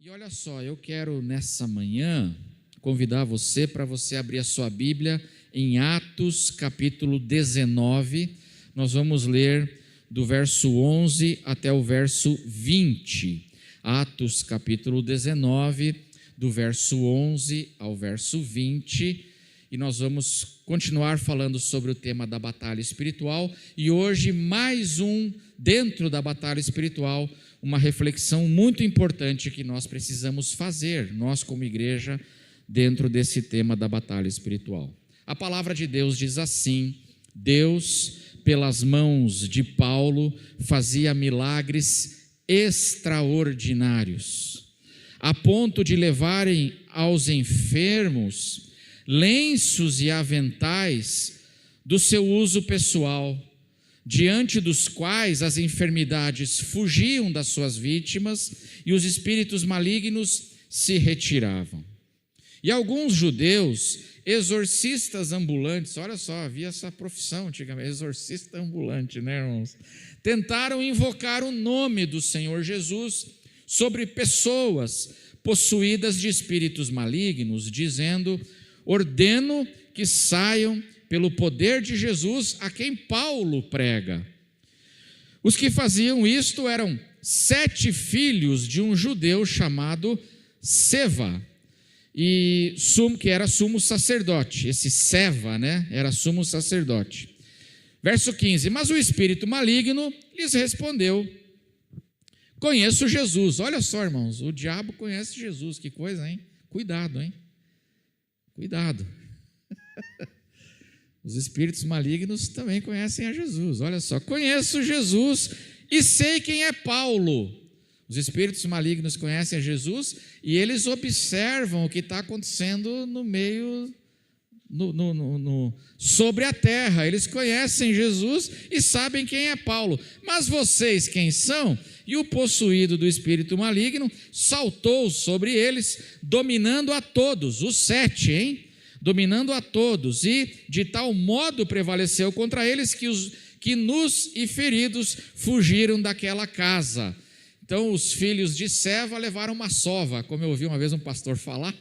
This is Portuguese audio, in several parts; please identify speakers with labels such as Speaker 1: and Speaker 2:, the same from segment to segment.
Speaker 1: E olha só, eu quero nessa manhã convidar você para você abrir a sua Bíblia em Atos capítulo 19. Nós vamos ler do verso 11 até o verso 20. Atos capítulo 19, do verso 11 ao verso 20. E nós vamos continuar falando sobre o tema da batalha espiritual. E hoje mais dentro da batalha espiritual, uma reflexão muito importante que nós precisamos fazer, nós como igreja, dentro desse tema da batalha espiritual. A palavra de Deus diz assim: Deus, pelas mãos de Paulo, fazia milagres extraordinários, a ponto de levarem aos enfermos lenços e aventais do seu uso pessoal, diante dos quais as enfermidades fugiam das suas vítimas e os espíritos malignos se retiravam. E alguns judeus, exorcistas ambulantes, olha só, havia essa profissão antigamente, exorcista ambulante, né, irmãos? Tentaram invocar o nome do Senhor Jesus sobre pessoas possuídas de espíritos malignos, dizendo: ordeno que saiam pelo poder de Jesus a quem Paulo prega. Os que faziam isto eram 7 filhos de um judeu chamado Seva, que era sumo sacerdote. Esse Seva, era sumo sacerdote. Verso 15: mas o espírito maligno lhes respondeu: conheço Jesus. Olha só, irmãos, o diabo conhece Jesus, que coisa, hein? Cuidado, hein? Cuidado. Os espíritos malignos também conhecem a Jesus. Olha só, conheço Jesus e sei quem é Paulo. Os espíritos malignos conhecem a Jesus e eles observam o que está acontecendo no meio, sobre a terra. Eles conhecem Jesus e sabem quem é Paulo. Mas vocês quem são? E o possuído do espírito maligno saltou sobre eles, dominando a todos, os 7, dominando a todos, e de tal modo prevaleceu contra eles que nus e feridos fugiram daquela casa. Então os filhos de Seva levaram uma sova, como eu ouvi uma vez um pastor falar,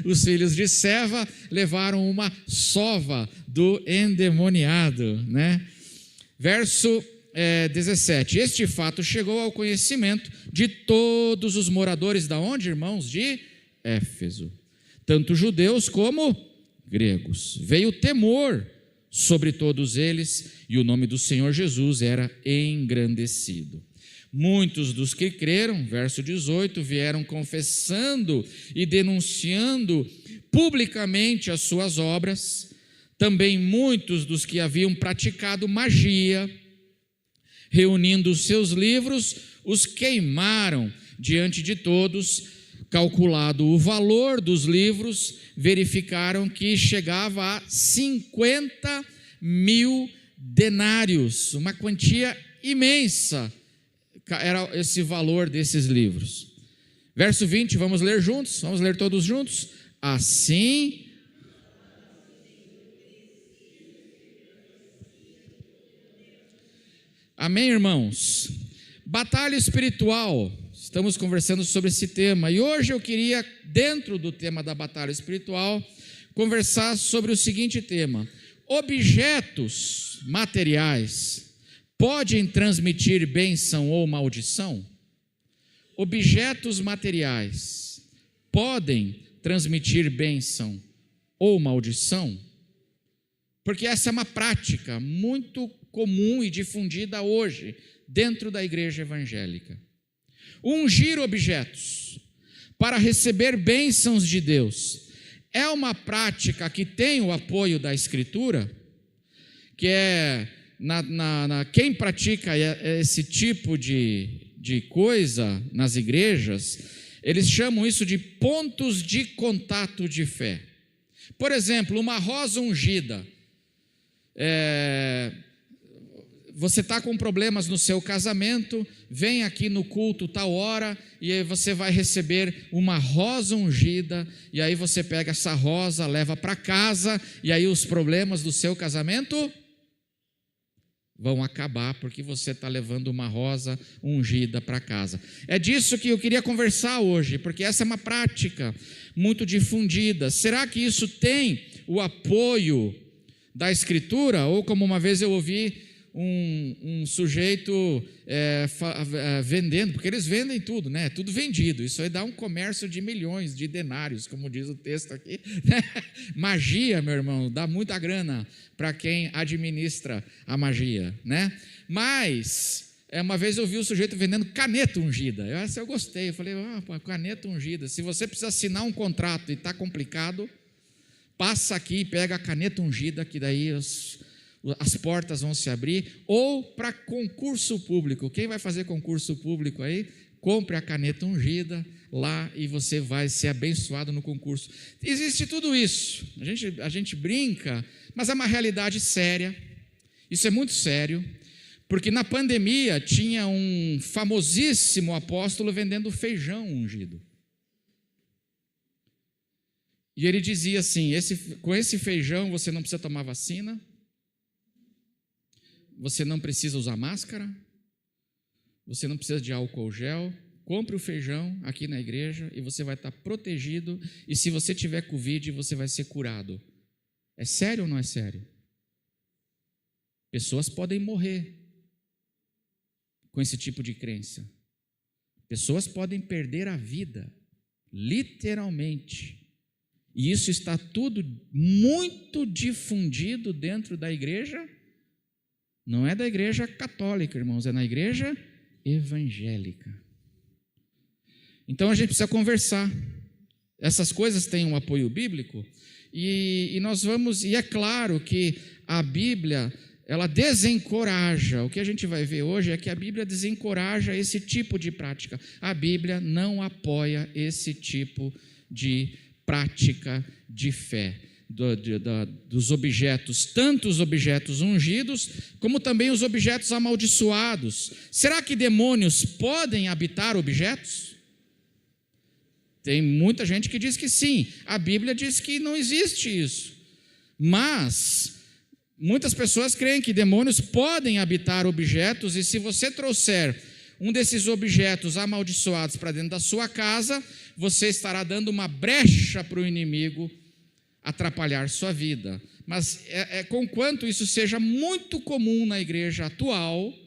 Speaker 1: Os filhos de Seva levaram uma sova do endemoniado, Verso 17: este fato chegou ao conhecimento de todos os moradores da onde, irmãos? De Éfeso, tanto judeus como gregos. Veio temor sobre todos eles e o nome do Senhor Jesus era engrandecido. Muitos dos que creram, verso 18, vieram confessando e denunciando publicamente as suas obras. Também muitos dos que haviam praticado magia, reunindo os seus livros, os queimaram diante de todos. Calculado o valor dos livros, verificaram que chegava a 50.000 denários, uma quantia imensa, era esse valor desses livros. Verso 20, vamos ler juntos? Vamos ler todos juntos? Assim... Amém, irmãos? Batalha espiritual. Estamos conversando sobre esse tema e hoje eu queria, dentro do tema da batalha espiritual, conversar sobre o seguinte tema: objetos materiais podem transmitir bênção ou maldição? Objetos materiais podem transmitir bênção ou maldição? Porque essa é uma prática muito comum e difundida hoje dentro da igreja evangélica. Ungir objetos para receber bênçãos de Deus é uma prática que tem o apoio da Escritura, que é quem pratica esse tipo de coisa nas igrejas, eles chamam isso de pontos de contato de fé. Por exemplo, uma rosa ungida. Você está com problemas no seu casamento, vem aqui no culto tal hora, e aí você vai receber uma rosa ungida, e aí você pega essa rosa, leva para casa, e aí os problemas do seu casamento vão acabar, porque você está levando uma rosa ungida para casa. É disso que eu queria conversar hoje, porque essa é uma prática muito difundida. Será que isso tem o apoio da Escritura? Ou como uma vez eu ouvi um sujeito vendendo, porque eles vendem tudo, né? Tudo vendido. Isso aí dá um comércio de milhões de denários, como diz o texto aqui, né? Magia, meu irmão, dá muita grana para quem administra a magia, né? Mas uma vez eu vi o sujeito vendendo caneta ungida. Essa eu gostei. Eu falei, caneta ungida. Se você precisa assinar um contrato e está complicado, passa aqui e pega a caneta ungida, que daí as portas vão se abrir. Ou para concurso público. Quem vai fazer concurso público aí, compre a caneta ungida lá e você vai ser abençoado no concurso. Existe tudo isso. A gente brinca, mas é uma realidade séria. Isso é muito sério, porque na pandemia tinha um famosíssimo apóstolo vendendo feijão ungido. E ele dizia assim, com esse feijão você não precisa tomar vacina, você não precisa usar máscara, você não precisa de álcool gel, compre o feijão aqui na igreja e você vai estar protegido, e se você tiver Covid, você vai ser curado. É sério ou não é sério? Pessoas podem morrer com esse tipo de crença. Pessoas podem perder a vida, literalmente. E isso está tudo muito difundido dentro da igreja. Não é da igreja católica, irmãos, é na igreja evangélica. Então a gente precisa conversar. Essas coisas têm um apoio bíblico e nós vamos, e é claro que a Bíblia, ela desencoraja. O que a gente vai ver hoje é que a Bíblia desencoraja esse tipo de prática. A Bíblia não apoia esse tipo de prática de fé. Dos objetos, tanto os objetos ungidos, como também os objetos amaldiçoados. Será que demônios podem habitar objetos? Tem muita gente que diz que sim. A Bíblia diz que não existe isso. Mas muitas pessoas creem que demônios podem habitar objetos, e se você trouxer um desses objetos amaldiçoados para dentro da sua casa, você estará dando uma brecha para o inimigo atrapalhar sua vida. Mas conquanto isso seja muito comum na igreja atual,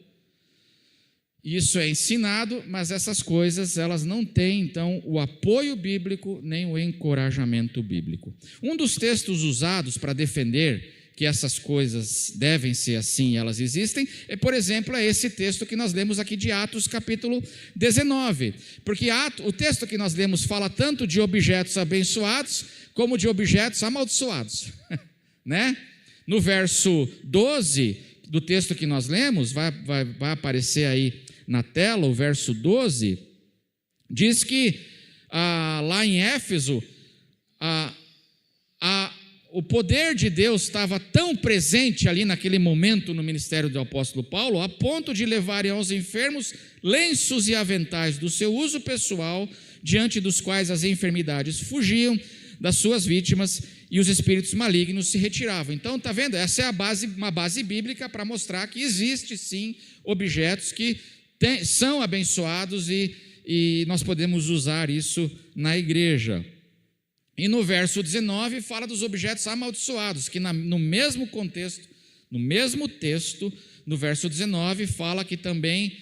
Speaker 1: isso é ensinado, mas essas coisas, elas não têm, então, o apoio bíblico, nem o encorajamento bíblico. Um dos textos usados para defender que essas coisas devem ser assim, elas existem, por exemplo, é esse texto que nós lemos aqui de Atos capítulo 19, porque o texto que nós lemos fala tanto de objetos abençoados, como de objetos amaldiçoados, né? No verso 12 do texto que nós lemos, vai aparecer aí na tela, o verso 12, diz que lá em Éfeso, o poder de Deus estava tão presente ali naquele momento no ministério do apóstolo Paulo, a ponto de levarem aos enfermos lenços e aventais do seu uso pessoal, diante dos quais as enfermidades fugiam das suas vítimas e os espíritos malignos se retiravam. Então, está vendo? Essa é uma base bíblica para mostrar que existe sim objetos que são abençoados e nós podemos usar isso na igreja. E no verso 19 fala dos objetos amaldiçoados, que no mesmo contexto, no mesmo texto, no verso 19 fala que também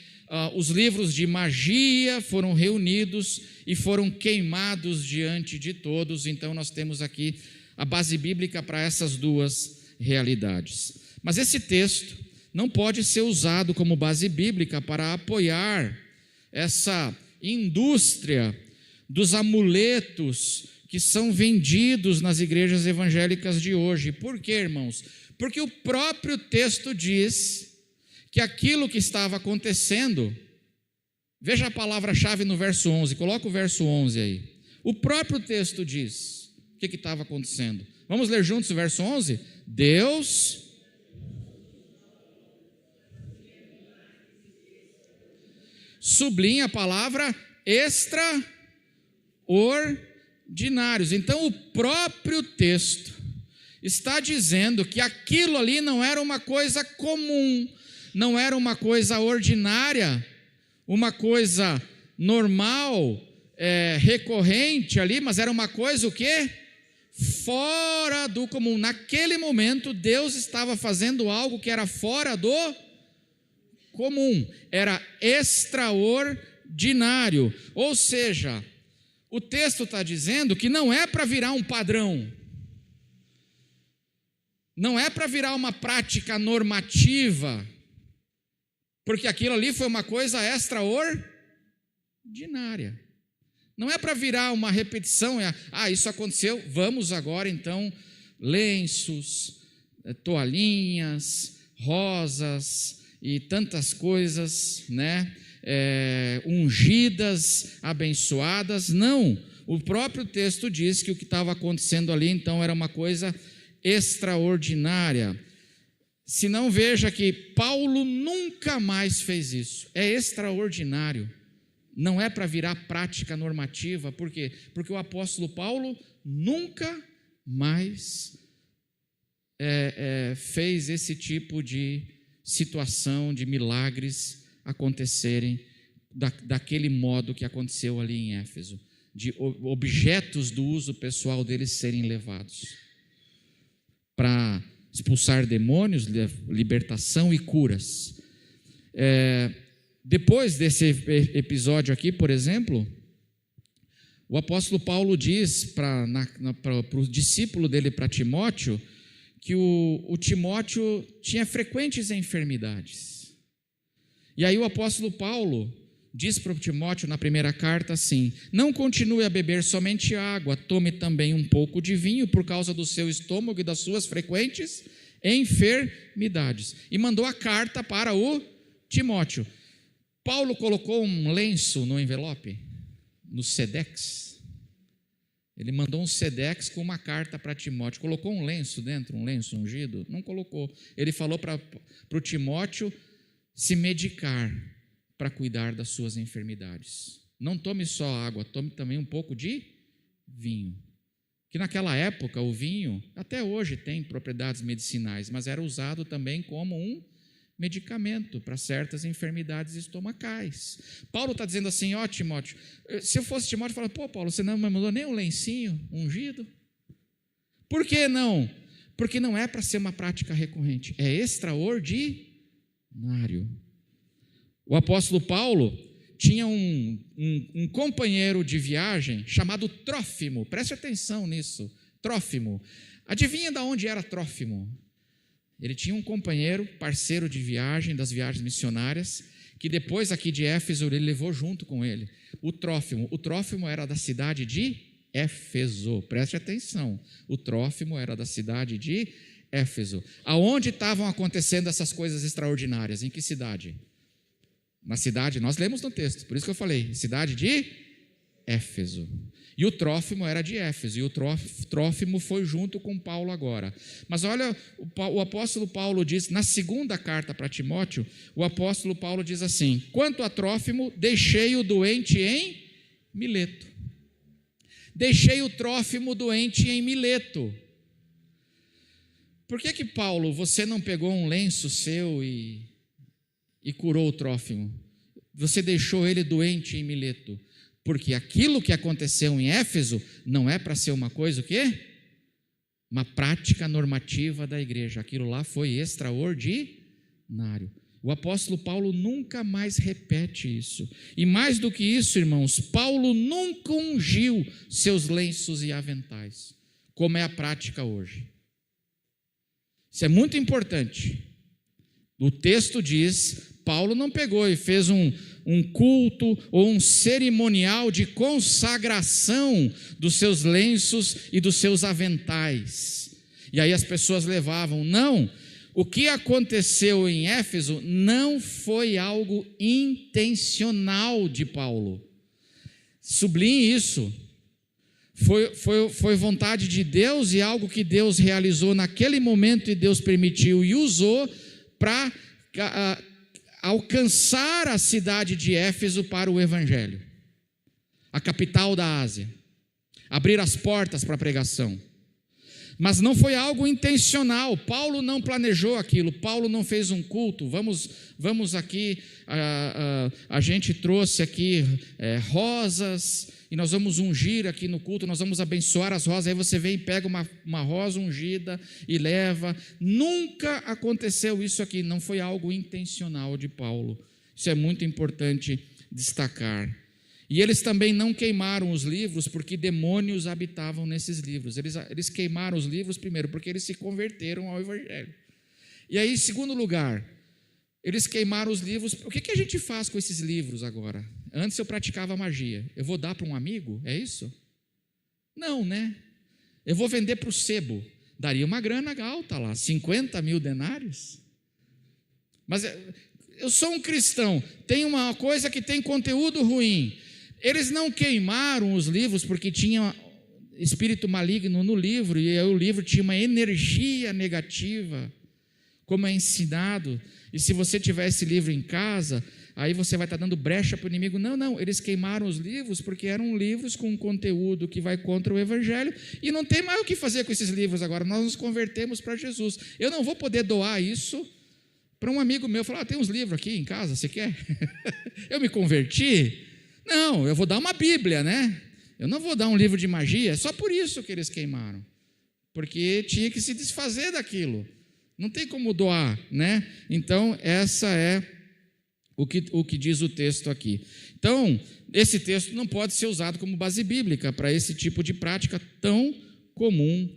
Speaker 1: os livros de magia foram reunidos e foram queimados diante de todos. Então nós temos aqui a base bíblica para essas duas realidades. Mas esse texto não pode ser usado como base bíblica para apoiar essa indústria dos amuletos que são vendidos nas igrejas evangélicas de hoje. Por quê, irmãos? Porque o próprio texto diz que aquilo que estava acontecendo, veja a palavra-chave no verso 11, coloca o verso 11 aí. O próprio texto diz o que estava acontecendo. Vamos ler juntos o verso 11? Deus sublinha a palavra extraordinários. Então o próprio texto está dizendo que aquilo ali não era uma coisa comum, não era uma coisa ordinária, uma coisa normal, recorrente ali, mas era uma coisa o quê? Fora do comum. Naquele momento, Deus estava fazendo algo que era fora do comum, era extraordinário. Ou seja, o texto está dizendo que não é para virar um padrão, não é para virar uma prática normativa, porque aquilo ali foi uma coisa extraordinária. Não é para virar uma repetição, isso aconteceu, vamos agora então, lenços, toalhinhas, rosas e tantas coisas, né? Ungidas, abençoadas. Não, o próprio texto diz que o que estava acontecendo ali então era uma coisa extraordinária. Se não, veja que Paulo nunca mais fez isso, é extraordinário. Não é para virar prática normativa. Por quê? Porque o apóstolo Paulo nunca mais fez esse tipo de situação, de milagres acontecerem daquele modo que aconteceu ali em Éfeso, de objetos do uso pessoal deles serem levados para expulsar demônios, libertação e curas. Depois desse episódio aqui, por exemplo, o apóstolo Paulo diz para o discípulo dele, para Timóteo, que o Timóteo tinha frequentes enfermidades. E aí o apóstolo Paulo diz para o Timóteo na primeira carta assim: não continue a beber somente água, tome também um pouco de vinho por causa do seu estômago e das suas frequentes enfermidades. E mandou a carta para o Timóteo. Paulo colocou um lenço no envelope, no Sedex. Ele mandou um Sedex com uma carta para Timóteo. Colocou um lenço dentro, um lenço ungido? Não colocou. Ele falou para o Timóteo se medicar para cuidar das suas enfermidades. Não tome só água, tome também um pouco de vinho. Que naquela época o vinho, até hoje tem propriedades medicinais, mas era usado também como um medicamento para certas enfermidades estomacais. Paulo está dizendo assim: Timóteo, se eu fosse Timóteo, eu falaria: Paulo, você não me mandou nem um lencinho ungido? Por que não? Porque não é para ser uma prática recorrente, é extraordinário. O apóstolo Paulo tinha um companheiro de viagem chamado Trófimo. Preste atenção nisso, Trófimo. Adivinha de onde era Trófimo? Ele tinha um companheiro, parceiro de viagem, das viagens missionárias, que depois aqui de Éfeso ele levou junto com ele, o Trófimo. O Trófimo era da cidade de Éfeso, preste atenção, o Trófimo era da cidade de Éfeso. Aonde estavam acontecendo essas coisas extraordinárias? Em que cidade? Na cidade, nós lemos no texto, por isso que eu falei, cidade de Éfeso. E o Trófimo era de Éfeso, e o Trófimo foi junto com Paulo agora. Mas olha, o apóstolo Paulo diz, na segunda carta para Timóteo, o apóstolo Paulo diz assim: quanto a Trófimo, deixei o doente em Mileto. Deixei o Trófimo doente em Mileto. Por que Paulo, você não pegou um lenço seu e curou o Trófimo? Você deixou ele doente em Mileto. Porque aquilo que aconteceu em Éfeso não é para ser uma coisa o quê? Uma prática normativa da igreja. Aquilo lá foi extraordinário. O apóstolo Paulo nunca mais repete isso. E mais do que isso, irmãos, Paulo nunca ungiu seus lenços e aventais, como é a prática hoje. Isso é muito importante. O texto diz, Paulo não pegou e fez um culto ou um cerimonial de consagração dos seus lenços e dos seus aventais. E aí as pessoas levavam. Não, o que aconteceu em Éfeso não foi algo intencional de Paulo. Sublinhe isso. Foi vontade de Deus e algo que Deus realizou naquele momento e Deus permitiu e usou para alcançar a cidade de Éfeso para o evangelho, a capital da Ásia, abrir as portas para a pregação. Mas não foi algo intencional. Paulo não planejou aquilo. Paulo não fez um culto. Vamos aqui, a gente trouxe aqui rosas, e nós vamos ungir aqui no culto, nós vamos abençoar as rosas. Aí você vem e pega uma rosa ungida e leva. Nunca aconteceu isso aqui. Não foi algo intencional de Paulo. Isso é muito importante destacar. E eles também não queimaram os livros porque demônios habitavam nesses livros. Eles queimaram os livros primeiro porque eles se converteram ao Evangelho. E aí, em segundo lugar, eles queimaram os livros. O que a gente faz com esses livros agora? Antes eu praticava magia. Eu vou dar para um amigo? É isso? Não, né? Eu vou vender para o sebo. Daria uma grana alta lá, 50 mil denários. Mas eu sou um cristão, tem uma coisa que tem conteúdo ruim. Eles não queimaram os livros porque tinha espírito maligno no livro, e aí o livro tinha uma energia negativa, como é ensinado. E se você tiver esse livro em casa, aí você vai estar dando brecha para o inimigo. Não, eles queimaram os livros porque eram livros com conteúdo que vai contra o Evangelho, e não tem mais o que fazer com esses livros agora. Nós nos convertemos para Jesus. Eu não vou poder doar isso para um amigo meu, falar, tem uns livros aqui em casa, você quer? Eu me converti? Não, eu vou dar uma Bíblia, né? Eu não vou dar um livro de magia. É só por isso que eles queimaram, porque tinha que se desfazer daquilo. Não tem como doar, né? Então, essa é o que diz o texto aqui. Então, esse texto não pode ser usado como base bíblica para esse tipo de prática tão comum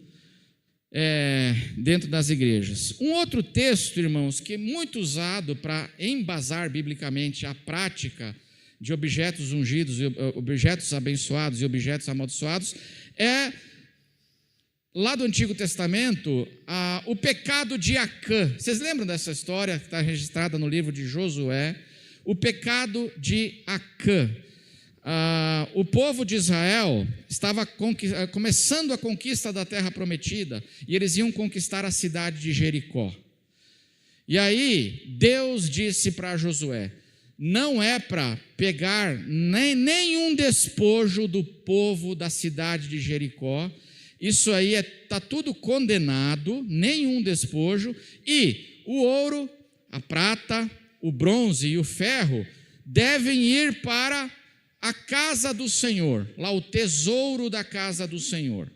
Speaker 1: dentro das igrejas. Um outro texto, irmãos, que é muito usado para embasar biblicamente a prática de objetos ungidos, objetos abençoados e objetos amaldiçoados, é lá do Antigo Testamento, o pecado de Acã. Vocês lembram dessa história que está registrada no livro de Josué? O pecado de Acã. O povo de Israel estava começando a conquista da terra prometida, e eles iam conquistar a cidade de Jericó. E aí Deus disse para Josué: não é para pegar nenhum despojo do povo da cidade de Jericó. Isso aí está tudo condenado, nenhum despojo. E o ouro, a prata, o bronze e o ferro devem ir para a casa do Senhor, lá o tesouro da casa do Senhor.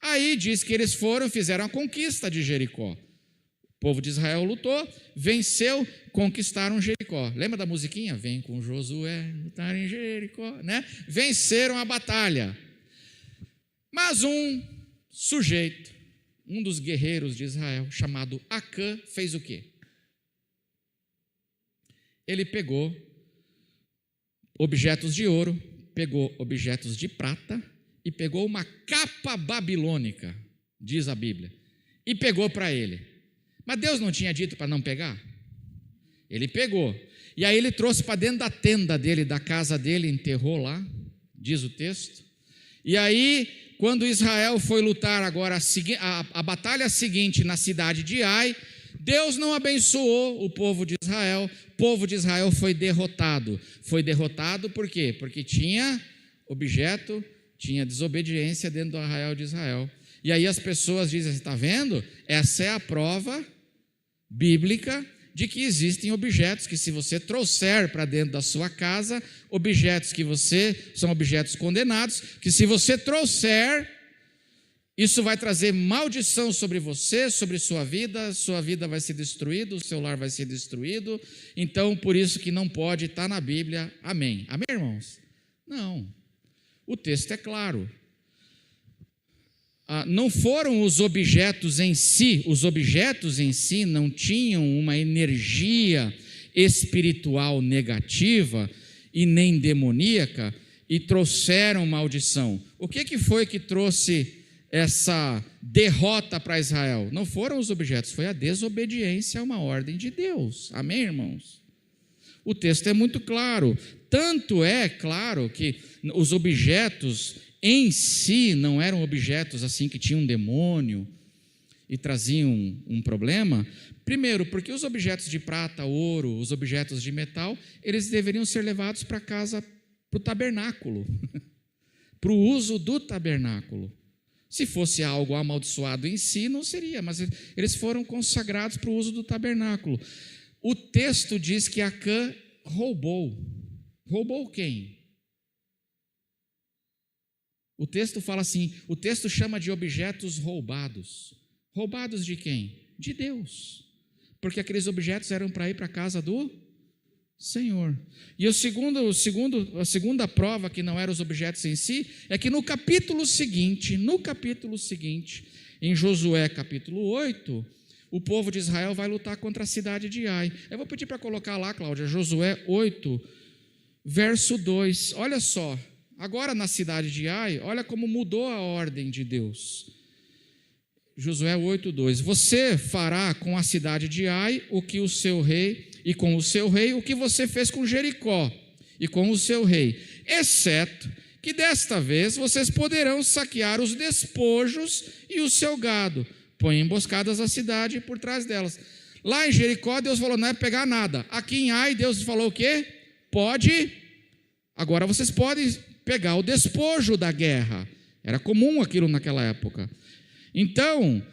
Speaker 1: Aí diz que eles fizeram a conquista de Jericó. O povo de Israel lutou, venceu, conquistaram Jericó. Lembra da musiquinha? Vem com Josué, lutar em Jericó, né? Venceram a batalha. Mas um sujeito, um dos guerreiros de Israel, chamado Acã, fez o quê? Ele pegou objetos de ouro, pegou objetos de prata e pegou uma capa babilônica, diz a Bíblia, e pegou para ele. Mas Deus não tinha dito para não pegar? Ele pegou. E aí ele trouxe para dentro da tenda dele, da casa dele, enterrou lá, diz o texto. E aí, quando Israel foi lutar agora a batalha seguinte na cidade de Ai, Deus não abençoou o povo de Israel. O povo de Israel foi derrotado. Foi derrotado por quê? Porque tinha objeto, tinha desobediência dentro do arraial de Israel. E aí as pessoas dizem, está vendo? Essa é a prova bíblica de que existem objetos que, se você trouxer para dentro da sua casa, objetos que são objetos condenados, que se você trouxer, isso vai trazer maldição sobre você, sobre sua vida vai ser destruída, o seu lar vai ser destruído. Então, por isso que não pode estar na Bíblia. Amém. Amém, irmãos? Não. O texto é claro. Não foram os objetos em si não tinham uma energia espiritual negativa e nem demoníaca e trouxeram maldição. O que foi que trouxe essa derrota para Israel? Não foram os objetos, foi a desobediência a uma ordem de Deus. Amém, irmãos? O texto é muito claro. Tanto é claro que os objetos em si não eram objetos assim que tinham um demônio e traziam um problema. Primeiro, porque os objetos de prata, ouro, os objetos de metal, eles deveriam ser levados para casa, para o tabernáculo, para o uso do tabernáculo. Se fosse algo amaldiçoado em si, não seria, mas eles foram consagrados para o uso do tabernáculo. O texto diz que Acã roubou. Roubou quem? O texto fala assim, o texto chama de objetos roubados. Roubados de quem? De Deus. Porque aqueles objetos eram para ir para a casa do Senhor. E a segunda prova que não eram os objetos em si, é que no capítulo seguinte, em Josué capítulo 8, o povo de Israel vai lutar contra a cidade de Ai. Eu vou pedir para colocar lá, Cláudia, Josué 8, verso 2. Olha só, agora na cidade de Ai, olha como mudou a ordem de Deus. Josué 8, 2. Você fará com a cidade de Ai o que o seu rei, e com o seu rei o que você fez com Jericó, e com o seu rei, exceto que desta vez vocês poderão saquear os despojos e o seu gado. Põe emboscadas à cidade e por trás delas. Lá em Jericó, Deus falou, não é pegar nada. Aqui em Ai, Deus falou o quê? Pode, agora vocês podem pegar o despojo da guerra. Era comum aquilo naquela época. Então,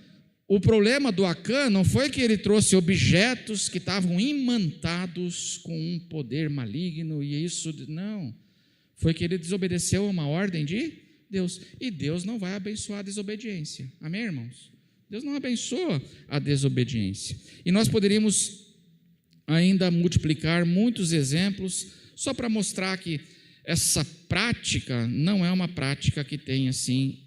Speaker 1: o problema do Acã não foi que ele trouxe objetos que estavam imantados com um poder maligno e isso, não. Foi que ele desobedeceu a uma ordem de Deus. E Deus não vai abençoar a desobediência. Amém, irmãos? Deus não abençoa a desobediência. E nós poderíamos ainda multiplicar muitos exemplos só para mostrar que essa prática não é uma prática que tem assim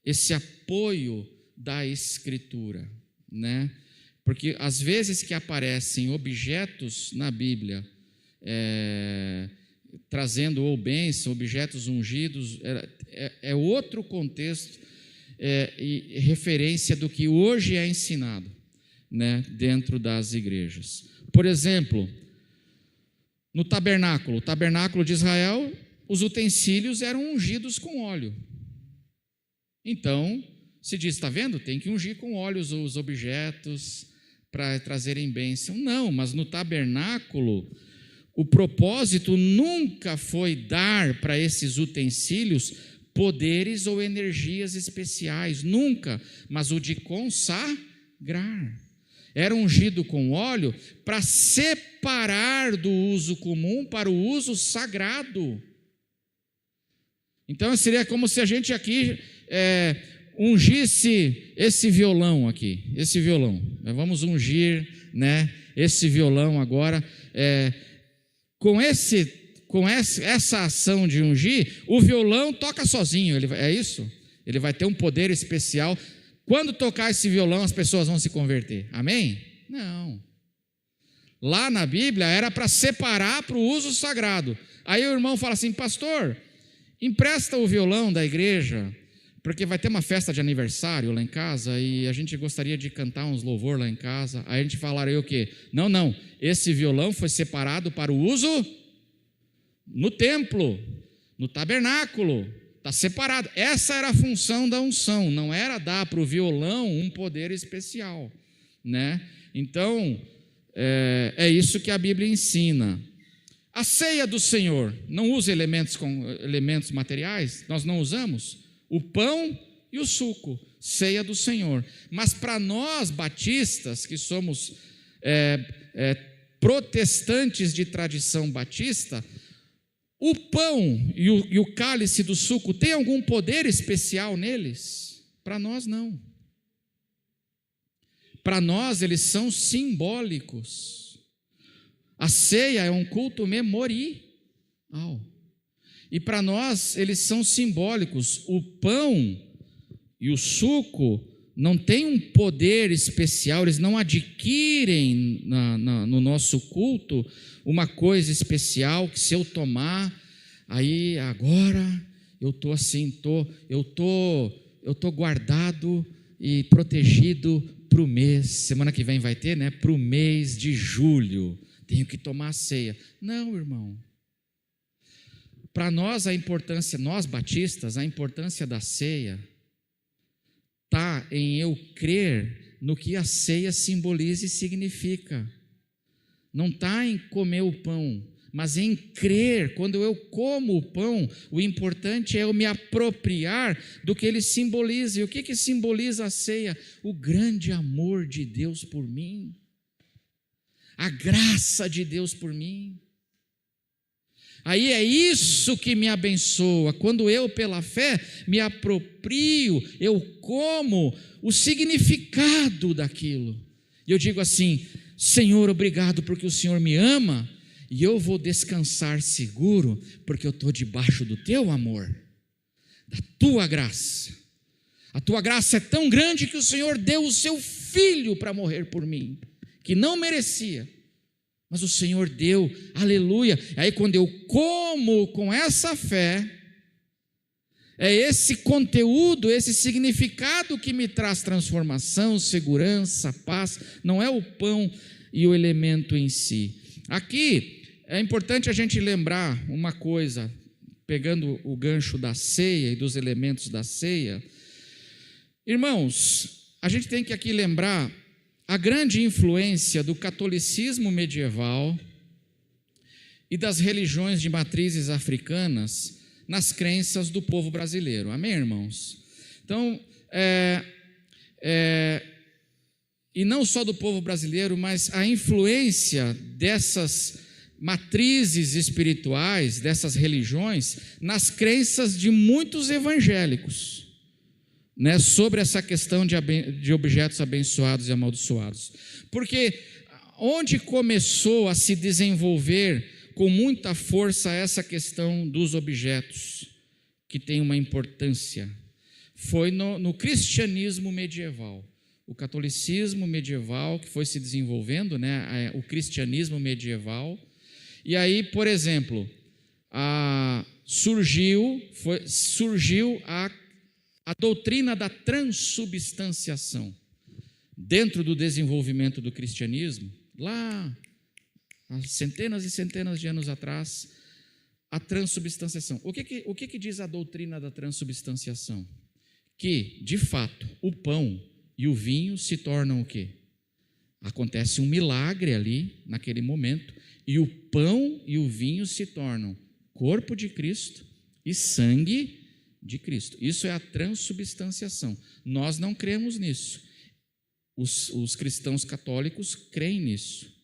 Speaker 1: esse apoio da Escritura, né? Porque às vezes que aparecem objetos na Bíblia, trazendo ou bênção, objetos ungidos, é outro contexto e referência do que hoje é ensinado, né, dentro das igrejas. Por exemplo, no tabernáculo, o tabernáculo de Israel, os utensílios eram ungidos com óleo. Então, se diz, está vendo? Tem que ungir com óleo os objetos para trazerem bênção. Não, mas no tabernáculo, o propósito nunca foi dar para esses utensílios poderes ou energias especiais, nunca, mas o de consagrar. Era ungido com óleo para separar do uso comum para o uso sagrado. Então, seria como se a gente aqui ungisse esse violão aqui, esse violão. Nós vamos ungir, né, esse violão agora. Com essa ação de ungir, o violão toca sozinho, é isso? Ele vai ter um poder especial. Quando tocar esse violão, as pessoas vão se converter. Amém? Não. Lá na Bíblia era para separar para o uso sagrado. Aí o irmão fala assim, pastor, empresta o violão da igreja, porque vai ter uma festa de aniversário lá em casa e a gente gostaria de cantar uns louvor lá em casa. Aí a gente falaria o quê? Não, esse violão foi separado para o uso no templo, no tabernáculo, está separado. Essa era a função da unção, não era dar para o violão um poder especial, né? Então, é isso que a Bíblia ensina. A ceia do Senhor não usa elementos materiais, nós não usamos o pão e o suco, ceia do Senhor. Mas para nós batistas, que somos protestantes de tradição batista, o pão e o cálice do suco tem algum poder especial neles? Para nós não. Para nós eles são simbólicos. A ceia é um culto memorial. E para nós eles são simbólicos. O pão e o suco não têm um poder especial, eles não adquirem no nosso culto uma coisa especial que se eu tomar, aí agora eu estou assim, eu tô guardado e protegido para o mês, semana que vem vai ter, né? Para o mês de julho, tenho que tomar a ceia. Não, irmão. Para nós a importância, nós batistas, a importância da ceia está em eu crer no que a ceia simboliza e significa. Não está em comer o pão, mas em crer. Quando eu como o pão, o importante é eu me apropriar do que ele simboliza. E o que simboliza a ceia? O grande amor de Deus por mim, a graça de Deus por mim. Aí é isso que me abençoa, quando eu pela fé me aproprio, eu como o significado daquilo. E eu digo assim: Senhor, obrigado porque o Senhor me ama, e eu vou descansar seguro, porque eu estou debaixo do teu amor, da tua graça. A tua graça é tão grande que o Senhor deu o seu filho para morrer por mim, que não merecia, mas o Senhor deu, aleluia. Aí quando eu como com essa fé, é esse conteúdo, esse significado que me traz transformação, segurança, paz, não é o pão e o elemento em si. Aqui é importante a gente lembrar uma coisa, pegando o gancho da ceia e dos elementos da ceia. Irmãos, a gente tem que aqui lembrar a grande influência do catolicismo medieval e das religiões de matrizes africanas nas crenças do povo brasileiro. Amém, irmãos? Então, e não só do povo brasileiro, mas a influência dessas matrizes espirituais, dessas religiões, nas crenças de muitos evangélicos, né, sobre essa questão de objetos abençoados e amaldiçoados. Porque onde começou a se desenvolver com muita força essa questão dos objetos, que tem uma importância, foi no cristianismo medieval. O catolicismo medieval que foi se desenvolvendo, né, o cristianismo medieval. E aí, por exemplo, surgiu a doutrina da transubstanciação. Dentro do desenvolvimento do cristianismo, lá há centenas e centenas de anos atrás, a transubstanciação. O que diz a doutrina da transubstanciação? Que, de fato, o pão e o vinho se tornam o quê? Acontece um milagre ali, naquele momento, e o pão e o vinho se tornam corpo de Cristo e sangue de Cristo. Isso é a transubstanciação. Nós não cremos nisso. Os cristãos católicos creem nisso.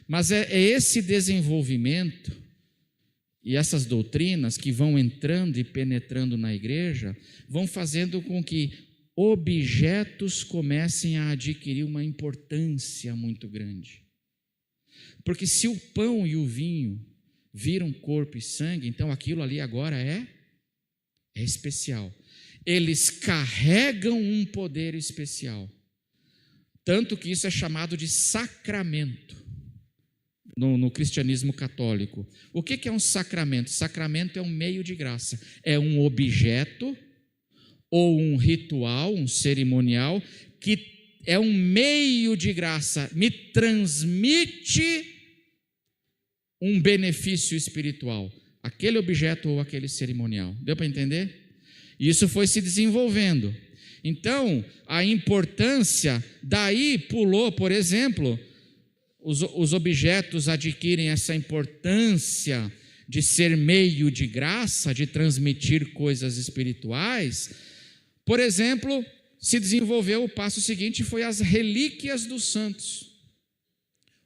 Speaker 1: Mas é esse desenvolvimento e essas doutrinas que vão entrando e penetrando na igreja, vão fazendo com que objetos comecem a adquirir uma importância muito grande. Porque se o pão e o vinho viram corpo e sangue, então aquilo ali agora é especial. Eles carregam um poder especial. Tanto que isso é chamado de sacramento no cristianismo católico. O que é um sacramento? Sacramento é um meio de graça. É um objeto ou um ritual, um cerimonial, que é um meio de graça, me transmite um benefício espiritual, aquele objeto ou aquele cerimonial. Deu para entender? Isso foi se desenvolvendo. Então, a importância, daí pulou, por exemplo, os objetos adquirem essa importância de ser meio de graça, de transmitir coisas espirituais. Por exemplo, se desenvolveu o passo seguinte, foi as relíquias dos santos.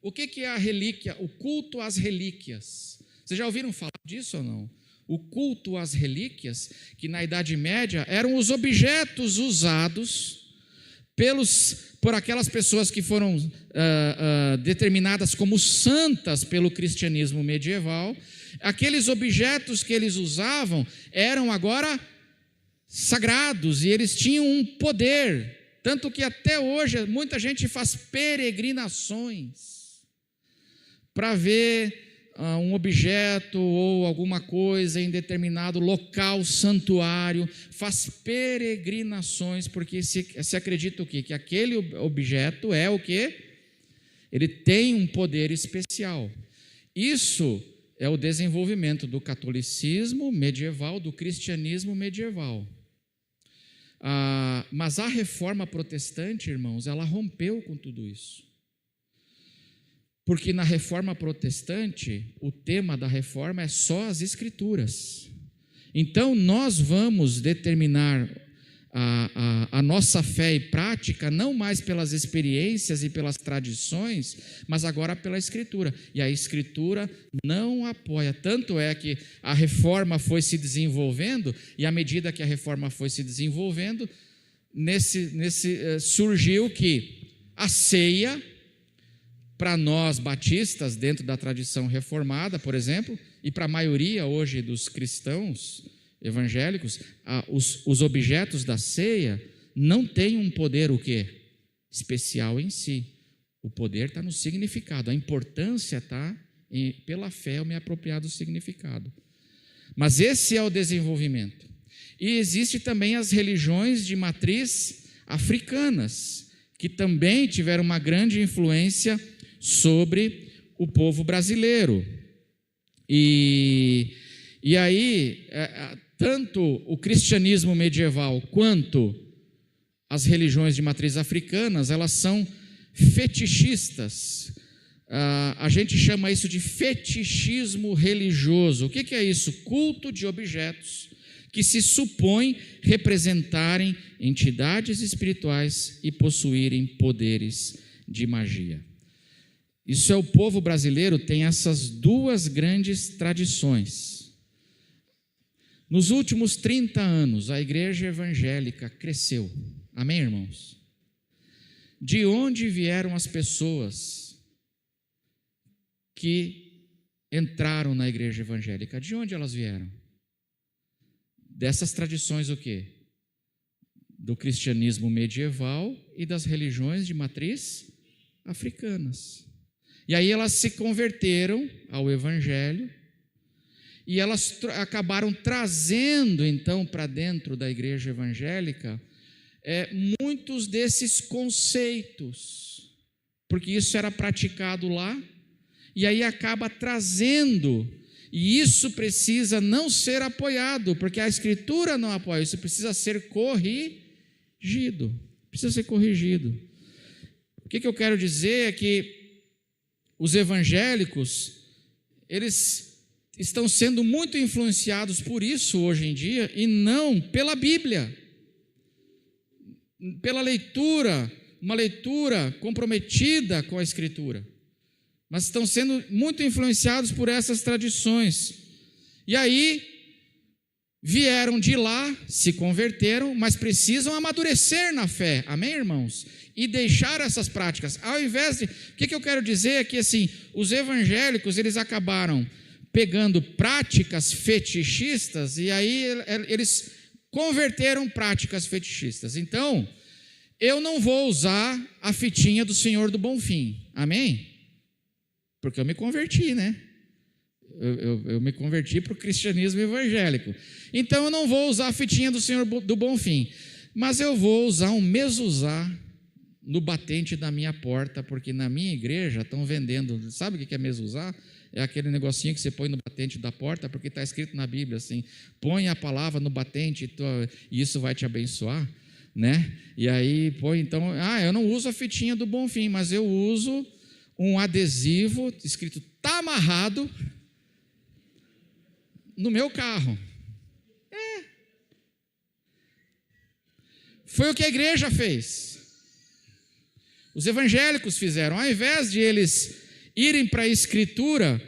Speaker 1: O que é a relíquia? O culto às relíquias. Vocês já ouviram falar disso ou não? O culto às relíquias, que na Idade Média eram os objetos usados por aquelas pessoas que foram determinadas como santas pelo cristianismo medieval. Aqueles objetos que eles usavam eram agora sagrados e eles tinham um poder, tanto que até hoje muita gente faz peregrinações para ver um objeto ou alguma coisa em determinado local, santuário, faz peregrinações, porque se acredita o quê? Que aquele objeto é o quê? Ele tem um poder especial. Isso é o desenvolvimento do catolicismo medieval, do cristianismo medieval. Mas a reforma protestante, irmãos, ela rompeu com tudo isso. Porque na reforma protestante, o tema da reforma é só as Escrituras. Então, nós vamos determinar a nossa fé e prática não mais pelas experiências e pelas tradições, mas agora pela Escritura. E a Escritura não apoia. Tanto é que a reforma foi se desenvolvendo, e à medida que a reforma foi se desenvolvendo, surgiu que a ceia, para nós batistas, dentro da tradição reformada, por exemplo, e para a maioria hoje dos cristãos evangélicos, os objetos da ceia não têm um poder o quê? Especial em si. O poder está no significado, a importância está pela fé eu me apropriar do significado. Mas esse é o desenvolvimento. E existe também as religiões de matriz africanas, que também tiveram uma grande influência sobre o povo brasileiro. E aí, tanto o cristianismo medieval quanto as religiões de matriz africanas, elas são fetichistas. A gente chama isso de fetichismo religioso. O que é isso? Culto de objetos que se supõe representarem entidades espirituais e possuírem poderes de magia. Isso é o povo brasileiro, tem essas duas grandes tradições. Nos últimos 30 anos, a igreja evangélica cresceu. Amém, irmãos? De onde vieram as pessoas que entraram na igreja evangélica? De onde elas vieram? Dessas tradições o quê? Do cristianismo medieval e das religiões de matriz africanas. E aí elas se converteram ao evangelho e elas acabaram trazendo então para dentro da igreja evangélica muitos desses conceitos, porque isso era praticado lá, e aí acaba trazendo, e isso precisa não ser apoiado, porque a Escritura não apoia, isso precisa ser corrigido, O que eu quero dizer é que os evangélicos, eles estão sendo muito influenciados por isso hoje em dia, e não pela Bíblia, pela leitura, uma leitura comprometida com a Escritura, mas estão sendo muito influenciados por essas tradições. E aí, vieram de lá, se converteram, mas precisam amadurecer na fé, amém, irmãos? E deixar essas práticas, ao invés de... O que eu quero dizer é que, assim, os evangélicos, eles acabaram pegando práticas fetichistas, e aí eles converteram práticas fetichistas. Então, eu não vou usar a fitinha do Senhor do Bonfim, amém? Porque eu me converti, né? Eu me converti para o cristianismo evangélico. Então eu não vou usar a fitinha do Senhor do Bonfim, mas eu vou usar um mezuzá no batente da minha porta, porque na minha igreja estão vendendo, sabe o que é mezuzá? É aquele negocinho que você põe no batente da porta, porque está escrito na Bíblia assim, põe a palavra no batente e isso vai te abençoar, né? E aí põe, então, eu não uso a fitinha do Bonfim, mas eu uso um adesivo escrito "tá amarrado" no meu carro. Foi o que a igreja fez. Os evangélicos fizeram. Ao invés de eles irem para a Escritura,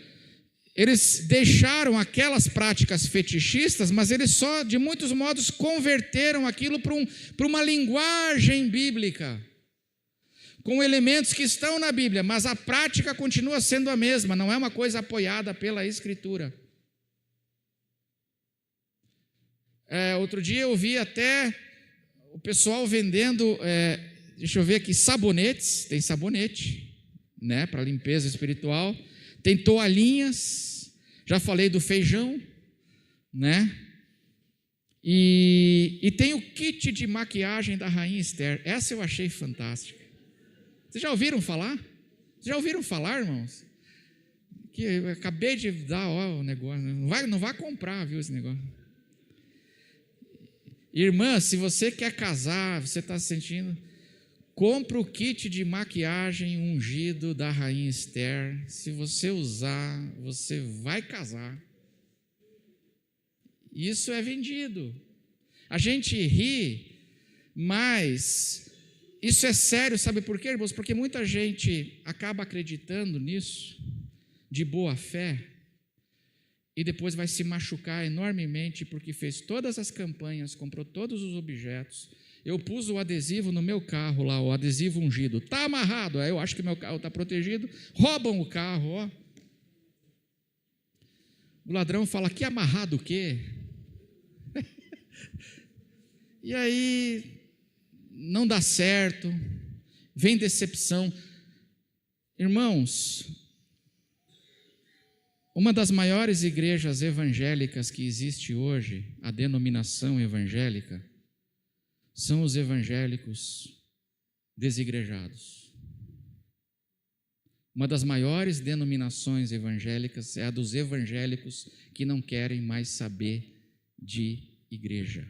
Speaker 1: eles deixaram aquelas práticas fetichistas, mas eles só, de muitos modos, converteram aquilo para uma linguagem bíblica, com elementos que estão na Bíblia, mas a prática continua sendo a mesma, não é uma coisa apoiada pela Escritura. Outro dia eu vi até o pessoal vendendo, deixa eu ver aqui, sabonetes, tem sabonete, né, para limpeza espiritual, tem toalhinhas, já falei do feijão, né, e tem o kit de maquiagem da Rainha Esther, essa eu achei fantástica. Vocês já ouviram falar? Irmãos? Que eu acabei de dar o negócio, não vai comprar, viu, esse negócio. Irmã, se você quer casar, você está se sentindo, compra o kit de maquiagem ungido da Rainha Esther. Se você usar, você vai casar. Isso é vendido. A gente ri, mas isso é sério, sabe por quê, irmãos? Porque muita gente acaba acreditando nisso, de boa fé, e depois vai se machucar enormemente, porque fez todas as campanhas, comprou todos os objetos. Eu pus o adesivo no meu carro lá, o adesivo ungido, está amarrado, aí eu acho que meu carro está protegido, roubam o carro, ó. O ladrão fala, que amarrado o quê? E aí, não dá certo, vem decepção. Irmãos, uma das maiores igrejas evangélicas que existe hoje, a denominação evangélica, são os evangélicos desigrejados. Uma das maiores denominações evangélicas é a dos evangélicos que não querem mais saber de igreja.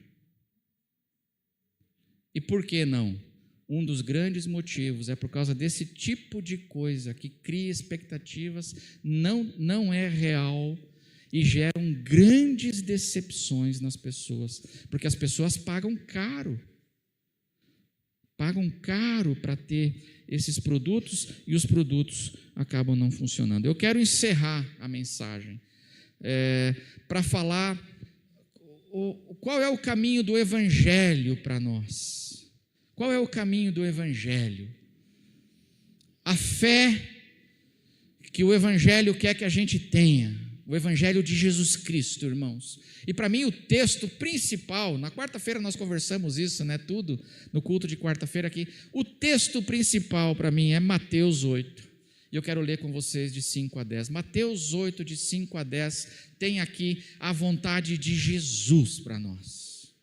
Speaker 1: E por que não? Um dos grandes motivos é por causa desse tipo de coisa que cria expectativas, não é real e geram grandes decepções nas pessoas, porque as pessoas pagam caro para ter esses produtos e os produtos acabam não funcionando. Eu quero encerrar a mensagem para falar qual é o caminho do Evangelho para nós. Qual é o caminho do Evangelho? A fé que o Evangelho quer que a gente tenha, o Evangelho de Jesus Cristo, irmãos. E para mim o texto principal, na quarta-feira nós conversamos isso, né, tudo, no culto de quarta-feira aqui, o texto principal para mim é Mateus 8, e eu quero ler com vocês de 5 a 10, Mateus 8, de 5 a 10, tem aqui a vontade de Jesus para nós,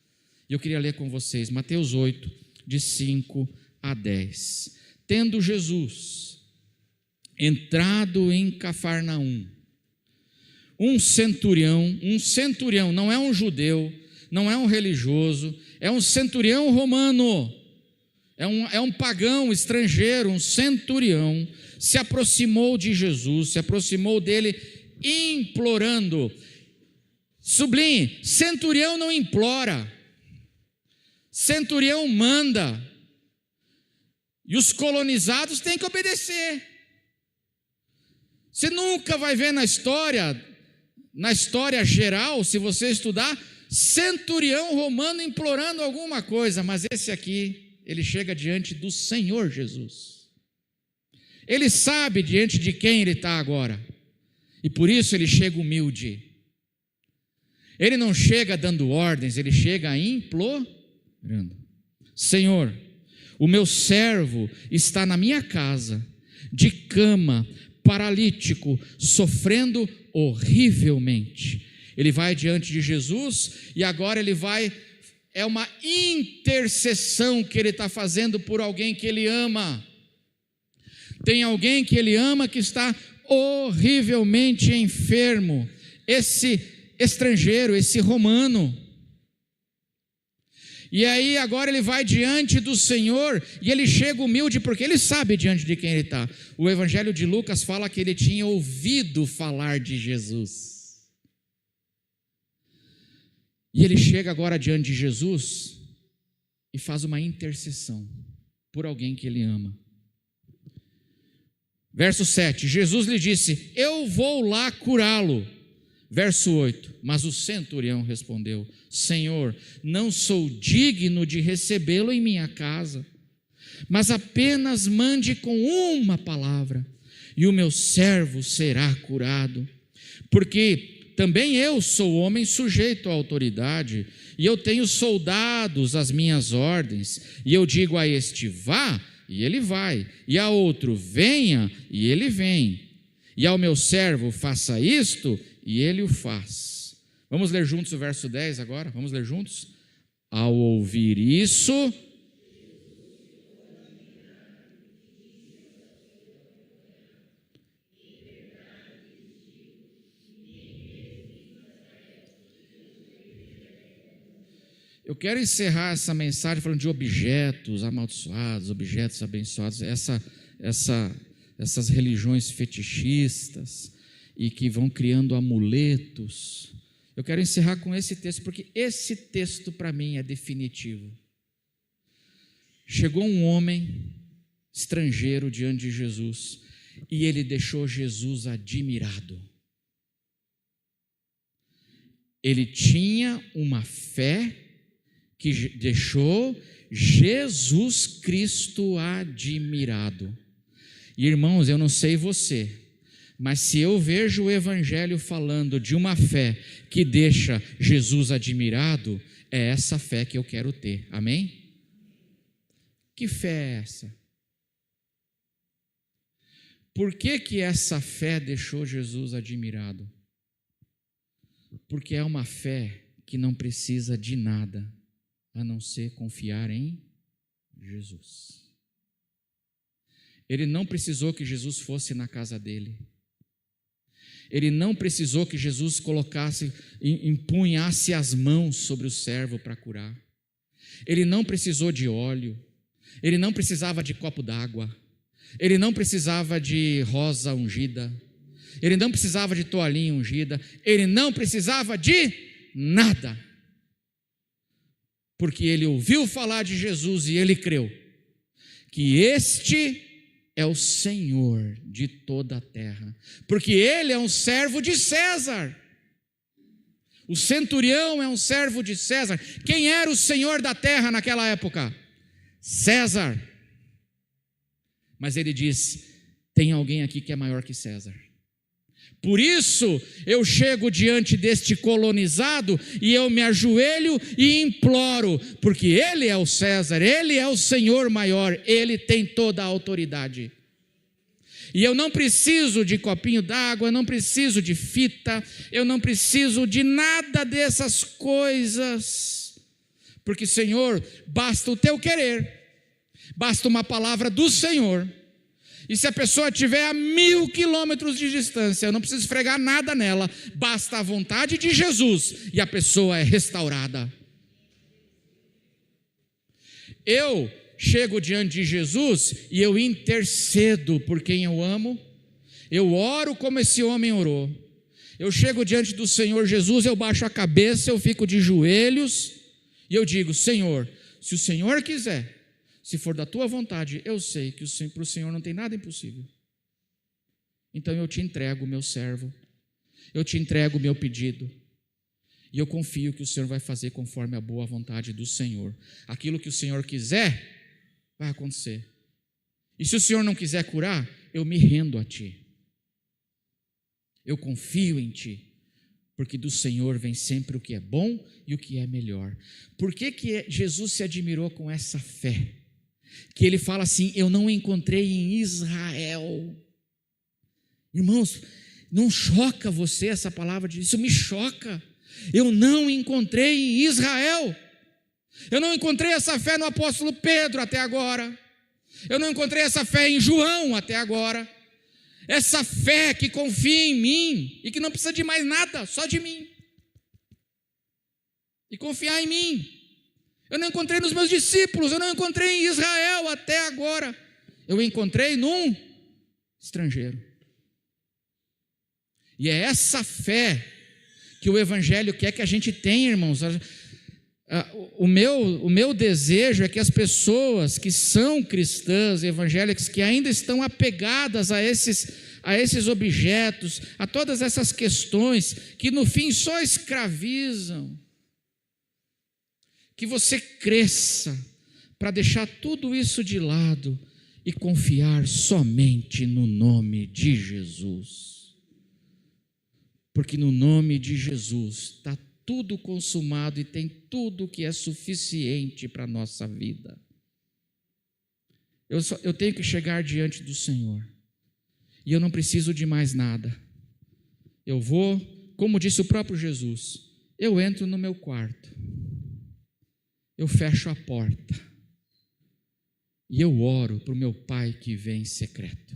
Speaker 1: e eu queria ler com vocês, Mateus 8, de 5 a 10, tendo Jesus entrado em Cafarnaum, um centurião, não é um judeu, não é um religioso, é um centurião romano, é um pagão estrangeiro, um centurião, se aproximou de Jesus, se aproximou dele implorando. Sublinhe, centurião não implora, centurião manda, e os colonizados têm que obedecer. Você nunca vai ver na história geral, se você estudar, centurião romano implorando alguma coisa, mas esse aqui, ele chega diante do Senhor Jesus. Ele sabe diante de quem ele está agora, e por isso ele chega humilde. Ele não chega dando ordens, ele chega implorando. Senhor, o meu servo está na minha casa, de cama, paralítico, sofrendo horrivelmente. Ele vai diante de Jesus e agora é uma intercessão que ele está fazendo por alguém que ele ama. Tem alguém que ele ama que está horrivelmente enfermo, esse estrangeiro, esse romano. E aí agora ele vai diante do Senhor e ele chega humilde porque ele sabe diante de quem ele está. O Evangelho de Lucas fala que ele tinha ouvido falar de Jesus. E ele chega agora diante de Jesus e faz uma intercessão por alguém que ele ama. Verso 7, Jesus lhe disse, eu vou lá curá-lo. Verso 8, mas o centurião respondeu, Senhor, não sou digno de recebê-lo em minha casa, mas apenas mande com uma palavra, e o meu servo será curado. Porque também eu sou homem sujeito à autoridade, e eu tenho soldados às minhas ordens, e eu digo a este, vá, e ele vai, e a outro, venha, e ele vem, e ao meu servo, faça isto, e ele o faz. Vamos ler juntos o verso 10 agora? Vamos ler juntos? Ao ouvir isso, Eu quero encerrar essa mensagem falando de objetos amaldiçoados, objetos abençoados, essas religiões fetichistas e que vão criando amuletos. Eu quero encerrar com esse texto, porque esse texto para mim é definitivo. Chegou um homem estrangeiro diante de Jesus e ele deixou Jesus admirado. Ele tinha uma fé que deixou Jesus Cristo admirado. E, irmãos, eu não sei você, mas se eu vejo o Evangelho falando de uma fé que deixa Jesus admirado, é essa fé que eu quero ter, amém? Que fé é essa? Por que essa fé deixou Jesus admirado? Porque é uma fé que não precisa de nada, a não ser confiar em Jesus. Ele não precisou que Jesus fosse na casa dele. Ele não precisou que Jesus empunhasse as mãos sobre o servo para curar. Ele não precisou de óleo. Ele não precisava de copo d'água. Ele não precisava de rosa ungida. Ele não precisava de toalhinha ungida. Ele não precisava de nada. Porque ele ouviu falar de Jesus e ele creu que este é o Senhor de toda a terra, porque ele é um servo de César. O centurião é um servo de César. Quem era o senhor da terra naquela época? César. Mas ele diz: tem alguém aqui que é maior que César. Por isso eu chego diante deste colonizado e eu me ajoelho e imploro, porque ele é o César, ele é o Senhor maior, ele tem toda a autoridade. E eu não preciso de copinho d'água, eu não preciso de fita, eu não preciso de nada dessas coisas, porque, Senhor, basta o teu querer, basta uma palavra do Senhor. E se a pessoa estiver a 1000 quilômetros de distância, eu não preciso esfregar nada nela, basta a vontade de Jesus e a pessoa é restaurada. Eu chego diante de Jesus e eu intercedo por quem eu amo, eu oro como esse homem orou. Eu chego diante do Senhor Jesus, eu baixo a cabeça, eu fico de joelhos e eu digo: Senhor, se o Senhor quiser, se for da tua vontade, eu sei que para o Senhor não tem nada impossível. Então eu te entrego o meu servo, eu te entrego o meu pedido, e eu confio que o Senhor vai fazer conforme a boa vontade do Senhor. Aquilo que o Senhor quiser, vai acontecer. E se o Senhor não quiser curar, eu me rendo a ti. Eu confio em ti. Porque do Senhor vem sempre o que é bom e o que é melhor. Por que Jesus se admirou com essa fé? Que ele fala assim: eu não encontrei em Israel. Irmãos, não choca você essa palavra? Isso me choca. Eu não encontrei em Israel. Eu não encontrei essa fé no apóstolo Pedro até agora. Eu não encontrei essa fé em João até agora. Essa fé que confia em mim e que não precisa de mais nada, só de mim. E confiar em mim. Eu não encontrei nos meus discípulos, eu não encontrei em Israel até agora. Eu encontrei num estrangeiro. E é essa fé que o Evangelho quer que a gente tenha, irmãos. O meu desejo é que as pessoas que são cristãs, evangélicas, que ainda estão apegadas a esses objetos, a todas essas questões, que no fim só escravizam, que você cresça para deixar tudo isso de lado e confiar somente no nome de Jesus. Porque no nome de Jesus está tudo consumado e tem tudo que é suficiente para a nossa vida. Eu tenho que chegar diante do Senhor e eu não preciso de mais nada. Eu vou, como disse o próprio Jesus, eu entro no meu quarto, eu fecho a porta e eu oro para o meu Pai que vem em secreto,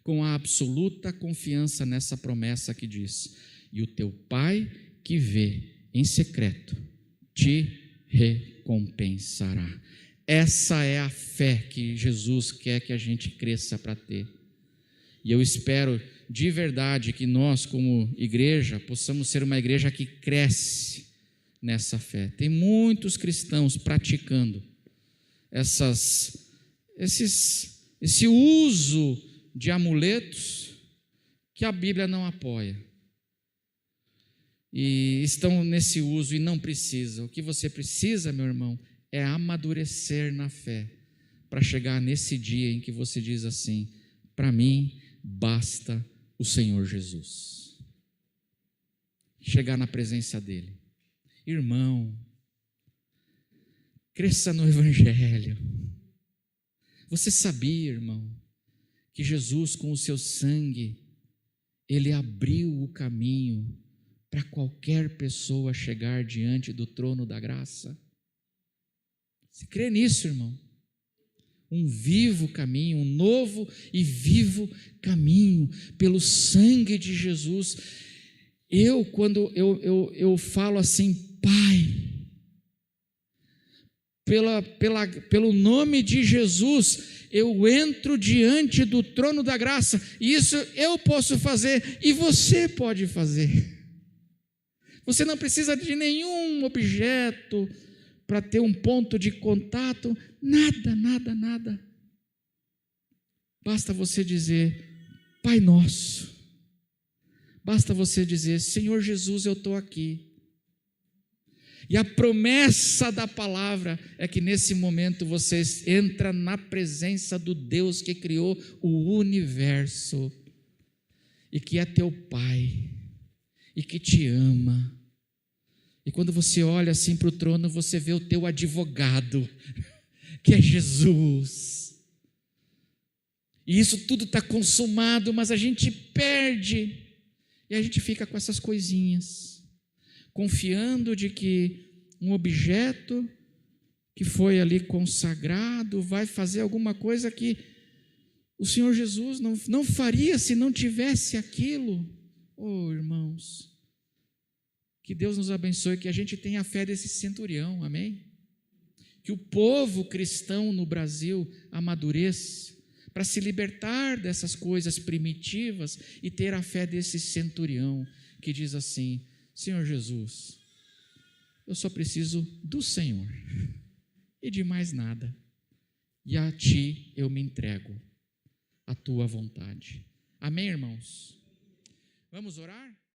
Speaker 1: com a absoluta confiança nessa promessa que diz: e o teu Pai que vê em secreto te recompensará. Essa é a fé que Jesus quer que a gente cresça para ter. E eu espero de verdade que nós, como igreja, possamos ser uma igreja que cresce nessa fé. Tem muitos cristãos praticando esse uso de amuletos que a Bíblia não apoia. E estão nesse uso e não precisa. O que você precisa, meu irmão, é amadurecer na fé, para chegar nesse dia em que você diz assim: para mim basta o Senhor Jesus. Chegar na presença dele. Irmão, cresça no Evangelho. Você sabia, irmão, que Jesus, com o seu sangue, ele abriu o caminho para qualquer pessoa chegar diante do trono da graça? Você crê nisso, irmão? Um vivo caminho, um novo e vivo caminho, pelo sangue de Jesus. Quando eu falo assim, Pai, pelo nome de Jesus, eu entro diante do trono da graça, e isso eu posso fazer, e você pode fazer. Você não precisa de nenhum objeto para ter um ponto de contato, nada. Basta você dizer, Pai Nosso. Basta você dizer, Senhor Jesus, eu estou aqui. E a promessa da palavra é que nesse momento você entra na presença do Deus que criou o universo, e que é teu Pai, e que te ama. E quando você olha assim para o trono, você vê o teu advogado, que é Jesus. E isso tudo está consumado, mas a gente perde, e a gente fica com essas coisinhas, confiando de que um objeto que foi ali consagrado vai fazer alguma coisa que o Senhor Jesus não faria se não tivesse aquilo. Oh, irmãos, que Deus nos abençoe, que a gente tenha a fé desse centurião, amém? Que o povo cristão no Brasil amadureça para se libertar dessas coisas primitivas e ter a fé desse centurião que diz assim: Senhor Jesus, eu só preciso do Senhor e de mais nada, e a Ti eu me entrego, a Tua vontade. Amém, irmãos? Vamos orar?